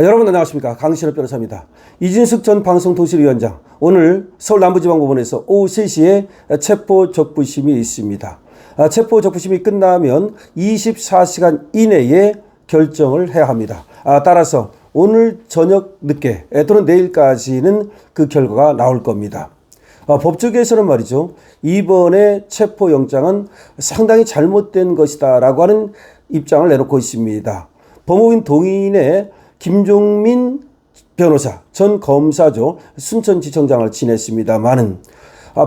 여러분 안녕하십니까. 강신업 변호사입니다. 이진숙 전 방송통신위원장, 오늘 서울 남부지방법원에서 오후 3시에 체포적부심이 있습니다. 체포적부심이 끝나면 24시간 이내에 결정을 해야 합니다. 따라서 오늘 저녁 늦게 또는 내일까지는 그 결과가 나올 겁니다. 법조계에서는 말이죠, 이번에 체포영장은 상당히 잘못된 것이다 라고 하는 입장을 내놓고 있습니다. 법무부인 동인의 김종민 변호사, 전 검사죠. 순천지청장을 지냈습니다만은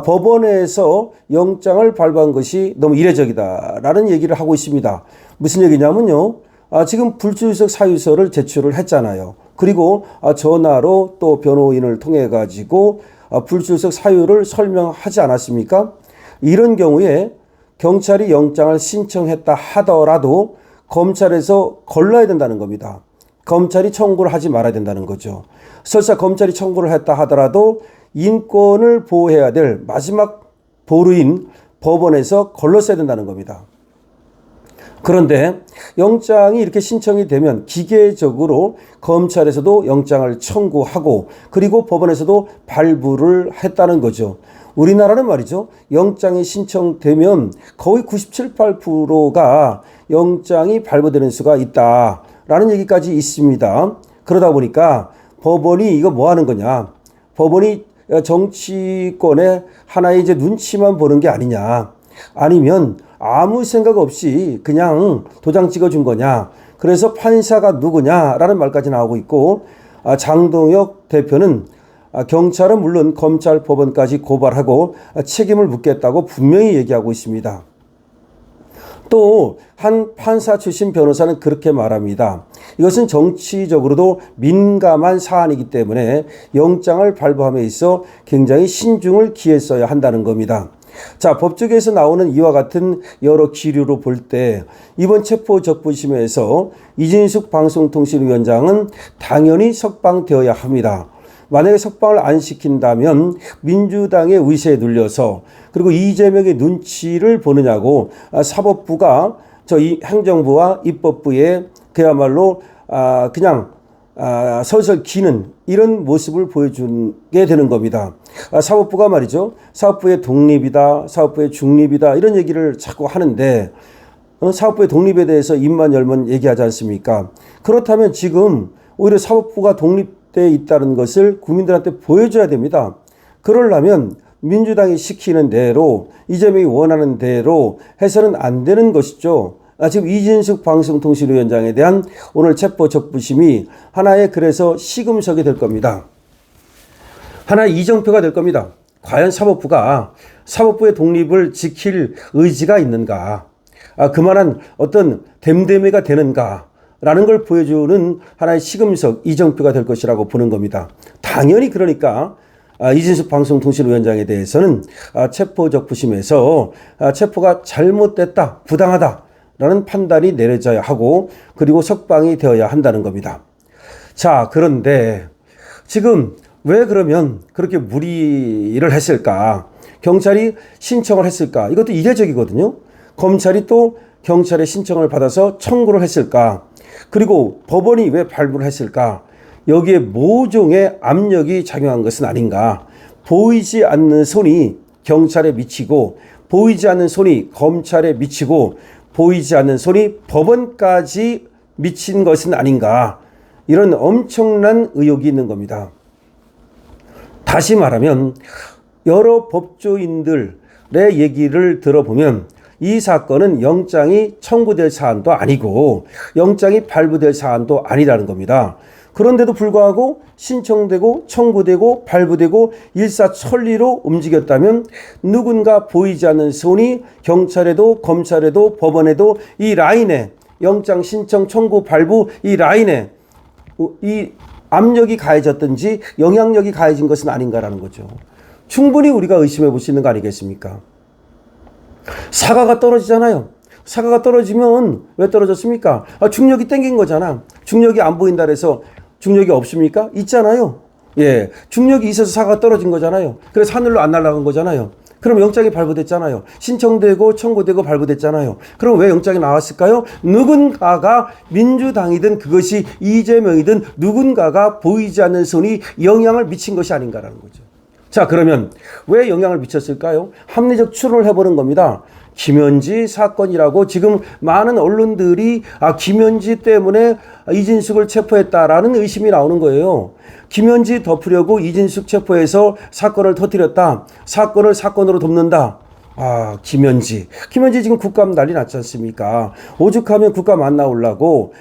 법원에서 영장을 발부한 것이 너무 이례적이다라는 얘기를 하고 있습니다. 무슨 얘기냐면요. 지금 불출석 사유서를 제출을 했잖아요. 그리고 전화로 또 변호인을 통해 가지고 불출석 사유를 설명하지 않았습니까? 이런 경우에 경찰이 영장을 신청했다 하더라도 검찰에서 걸러야 된다는 겁니다. 검찰이 청구를 하지 말아야 된다는 거죠. 설사 검찰이 청구를 했다 하더라도 인권을 보호해야 될 마지막 보루인 법원에서 걸렀어야 된다는 겁니다. 그런데 영장이 이렇게 신청이 되면 기계적으로 검찰에서도 영장을 청구하고 그리고 법원에서도 발부를 했다는 거죠. 우리나라는 말이죠. 영장이 신청되면 거의 97, 8%가 영장이 발부되는 수가 있다. 라는 얘기까지 있습니다. 그러다 보니까 법원이 이거 뭐 하는 거냐. 법원이 정치권의 하나의 이제 눈치만 보는 게 아니냐. 아니면 아무 생각 없이 그냥 도장 찍어준 거냐. 그래서 판사가 누구냐라는 말까지 나오고 있고, 장동혁 대표는 경찰은 물론 검찰 법원까지 고발하고 책임을 묻겠다고 분명히 얘기하고 있습니다. 또 한 판사 출신 변호사는 그렇게 말합니다. 이것은 정치적으로도 민감한 사안이기 때문에 영장을 발부함에 있어 굉장히 신중을 기했어야 한다는 겁니다. 자, 법조계에서 나오는 이와 같은 여러 기류로 볼 때 이번 체포적부심에서 이진숙 방송통신위원장은 당연히 석방되어야 합니다. 만약에 석방을 안 시킨다면 민주당의 의세에 눌려서 그리고 이재명의 눈치를 보느냐고 사법부가 이 행정부와 입법부에 그야말로 그냥 설설 기는 이런 모습을 보여주게 되는 겁니다. 사법부가 말이죠. 사법부의 독립이다, 사법부의 중립이다 이런 얘기를 자꾸 하는데 사법부의 독립에 대해서 입만 열면 얘기하지 않습니까? 그렇다면 지금 오히려 사법부가 독립되어 있다는 것을 국민들한테 보여줘야 됩니다. 그러려면 민주당이 시키는 대로 이재명이 원하는 대로 해서는 안 되는 것이죠. 지금 이진숙 방송통신위원장에 대한 오늘 체포적부심이 하나의 그래서 시금석이 될 겁니다. 하나의 이정표가 될 겁니다. 과연 사법부가 사법부의 독립을 지킬 의지가 있는가? 그만한 어떤 댐댐이가 되는가? 라는 걸 보여주는 하나의 시금석, 이정표가 될 것이라고 보는 겁니다. 당연히 그러니까 이진숙 방송통신위원장에 대해서는 체포적부심에서 체포가 잘못됐다, 부당하다라는 판단이 내려져야 하고 그리고 석방이 되어야 한다는 겁니다. 자, 그런데 지금 왜 그러면 그렇게 무리를 했을까? 경찰이 신청을 했을까? 이것도 이례적이거든요. 검찰이 또 경찰의 신청을 받아서 청구를 했을까? 그리고 법원이 왜 발부를 했을까? 여기에 모종의 압력이 작용한 것은 아닌가. 보이지 않는 손이 경찰에 미치고 보이지 않는 손이 검찰에 미치고 보이지 않는 손이 법원까지 미친 것은 아닌가. 이런 엄청난 의혹이 있는 겁니다. 다시 말하면 여러 법조인들의 얘기를 들어보면 이 사건은 영장이 청구될 사안도 아니고 영장이 발부될 사안도 아니라는 겁니다. 그런데도 불구하고 신청되고 청구되고 발부되고 일사천리로 움직였다면 누군가 보이지 않는 손이 경찰에도 검찰에도 법원에도 이 라인에 영장 신청 청구 발부 이 라인에 이 압력이 가해졌든지 영향력이 가해진 것은 아닌가라는 거죠. 충분히 우리가 의심해 볼 수 있는 거 아니겠습니까? 사과가 떨어지잖아요. 사과가 떨어지면 왜 떨어졌습니까? 중력이 땡긴 거잖아. 중력이 안 보인다 그래서 중력이 없습니까? 있잖아요. 예, 중력이 있어서 사과가 떨어진 거잖아요. 그래서 하늘로 안 날아간 거잖아요. 그럼 영장이 발부됐잖아요. 신청되고 청구되고 발부됐잖아요. 그럼 왜 영장이 나왔을까요? 누군가가 민주당이든 그것이 이재명이든 누군가가 보이지 않는 손이 영향을 미친 것이 아닌가라는 거죠. 자, 그러면 왜 영향을 미쳤을까요? 합리적 추론을 해보는 겁니다. 김현지 사건이라고 지금 많은 언론들이 김현지 때문에 이진숙을 체포했다라는 의심이 나오는 거예요. 김현지 덮으려고 이진숙 체포해서 사건을 터뜨렸다. 사건을 사건으로 덮는다. 김현지 지금 국감 난리 났지 않습니까? 오죽하면 국감 안 나오려고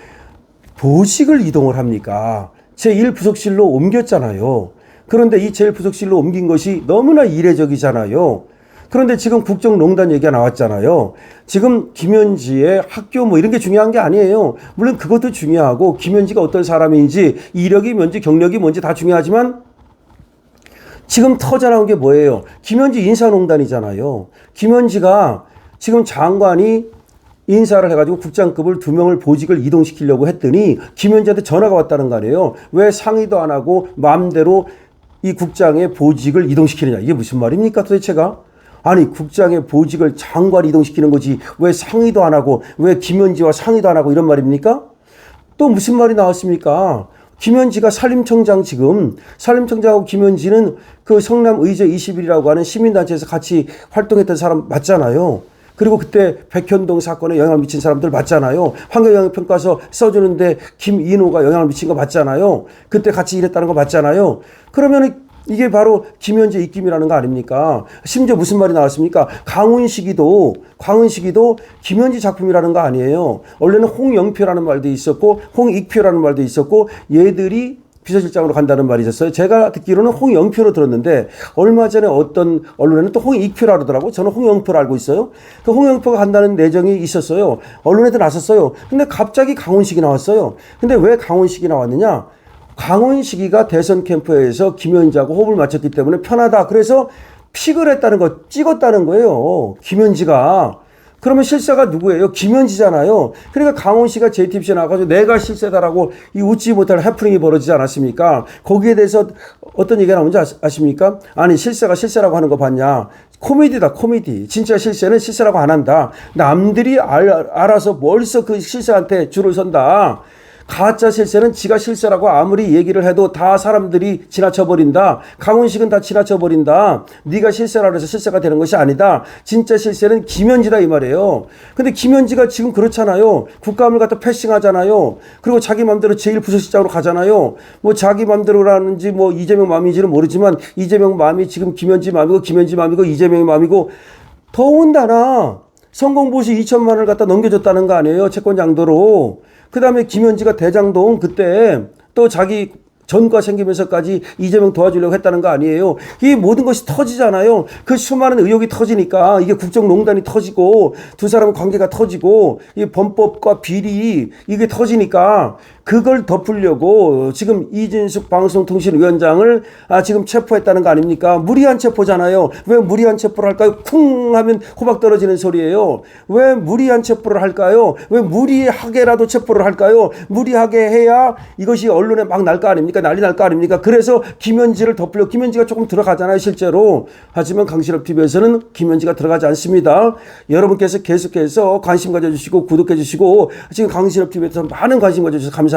보직을 이동을 합니까? 제1부속실로 옮겼잖아요. 그런데 이 제1부속실로 옮긴 것이 너무나 이례적이잖아요. 그런데 지금 국정농단 얘기가 나왔잖아요. 지금 김현지의 학교 뭐 이런 게 중요한 게 아니에요. 물론 그것도 중요하고 김현지가 어떤 사람인지 이력이 뭔지 경력이 뭔지 다 중요하지만 지금 터져나온 게 뭐예요? 김현지 인사농단이잖아요. 김현지가 지금 장관이 인사를 해가지고 국장급을 2명을 보직을 이동시키려고 했더니 김현지한테 전화가 왔다는 거 아니에요. 왜 상의도 안 하고 마음대로 이 국장의 보직을 이동시키느냐. 이게 무슨 말입니까 도대체가? 아니 국장의 보직을 장관이 이동시키는 거지 왜 상의도 안 하고 왜 김현지와 상의도 안 하고 이런 말입니까? 또 무슨 말이 나왔습니까? 김현지가 산림청장 지금 산림청장하고 김현지는 그 성남의제 21이라고 하는 시민단체에서 같이 활동했던 사람 맞잖아요. 그리고 그때 백현동 사건에 영향을 미친 사람들 맞잖아요. 환경영향평가서 써주는데 김인호가 영향을 미친 거 맞잖아요. 그때 같이 일했다는 거 맞잖아요. 그러면 이게 바로 김현지 입김이라는 거 아닙니까? 심지어 무슨 말이 나왔습니까? 광운식이도 김현지 작품이라는 거 아니에요. 원래는 홍영표라는 말도 있었고 홍익표라는 말도 있었고 얘들이 비서실장으로 간다는 말이 있었어요. 제가 듣기로는 홍영표로 들었는데 얼마 전에 어떤 언론에는 또 홍익표라 그러더라고요. 저는 홍영표로 알고 있어요. 그 홍영표가 간다는 내정이 있었어요. 언론에도 나섰어요. 근데 갑자기 강훈식이 나왔어요. 근데 왜 강훈식이 나왔느냐? 강훈식이가 대선 캠프에서 김현지하고 호흡을 맞췄기 때문에 편하다. 그래서 픽을 했다는 거, 찍었다는 거예요. 김현지가. 그러면 실세가 누구예요? 김현지잖아요. 그러니까 강훈식이가 JTBC에 나가서 내가 실세다라고 이 웃지 못할 해프닝이 벌어지지 않았습니까? 거기에 대해서 어떤 얘기가 나오는지 아십니까? 아니 실세가 실세라고 하는 거 봤냐? 코미디다 코미디. 진짜 실세는 실세라고 안 한다. 남들이 알아서 벌써 그 실세한테 줄을 선다. 가짜 실세는 지가 실세라고 아무리 얘기를 해도 다 사람들이 지나쳐버린다. 강훈식은 다 지나쳐버린다. 네가 실세라고 해서 실세가 되는 것이 아니다. 진짜 실세는 김현지다 이 말이에요. 근데 김현지가 지금 그렇잖아요. 국감을 갖다 패싱하잖아요. 그리고 자기 맘대로 제1부서실장으로 가잖아요. 뭐 자기 맘대로라는지 뭐 이재명 맘인지는 모르지만 이재명 맘이 지금 김현지 맘이고 김현지 맘이고 이재명의 맘이고 더군다나 성공보시 2천만 원을 갖다 넘겨줬다는 거 아니에요. 채권장도로. 그 다음에 김현지가 대장동 그때 또 자기 전과 생기면서까지 이재명 도와주려고 했다는 거 아니에요. 이 모든 것이 터지잖아요. 그 수많은 의혹이 터지니까 이게 국정농단이 터지고 두 사람 관계가 터지고 이 범법과 비리 이게 터지니까 그걸 덮으려고 지금 이진숙 방송통신위원장을 지금 체포했다는 거 아닙니까? 무리한 체포잖아요. 왜 무리한 체포를 할까요? 쿵 하면 호박 떨어지는 소리예요. 왜 무리한 체포를 할까요? 왜 무리하게라도 체포를 할까요? 무리하게 해야 이것이 언론에 막 날 거 아닙니까? 난리 날 거 아닙니까? 그래서 김현지를 덮으려고 김현지가 조금 들어가잖아요. 실제로. 하지만 강신업TV에서는 김현지가 들어가지 않습니다. 여러분께서 계속해서 관심 가져주시고 구독해주시고 지금 강신업TV에서 많은 관심 가져주셔서 감사합니다.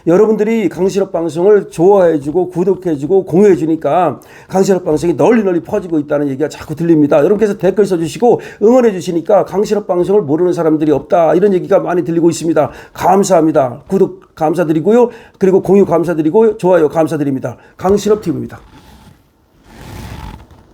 여러분들이 강신업 방송을 좋아해주고 구독해주고 공유해주니까 강신업 방송이 널리 퍼지고 있다는 얘기가 자꾸 들립니다. 여러분께서 댓글 써주시고 응원해주시니까 강신업 방송을 모르는 사람들이 없다 이런 얘기가 많이 들리고 있습니다. 감사합니다. 구독 감사드리고요. 그리고 공유 감사드리고 좋아요 감사드립니다. 강신업 TV입니다.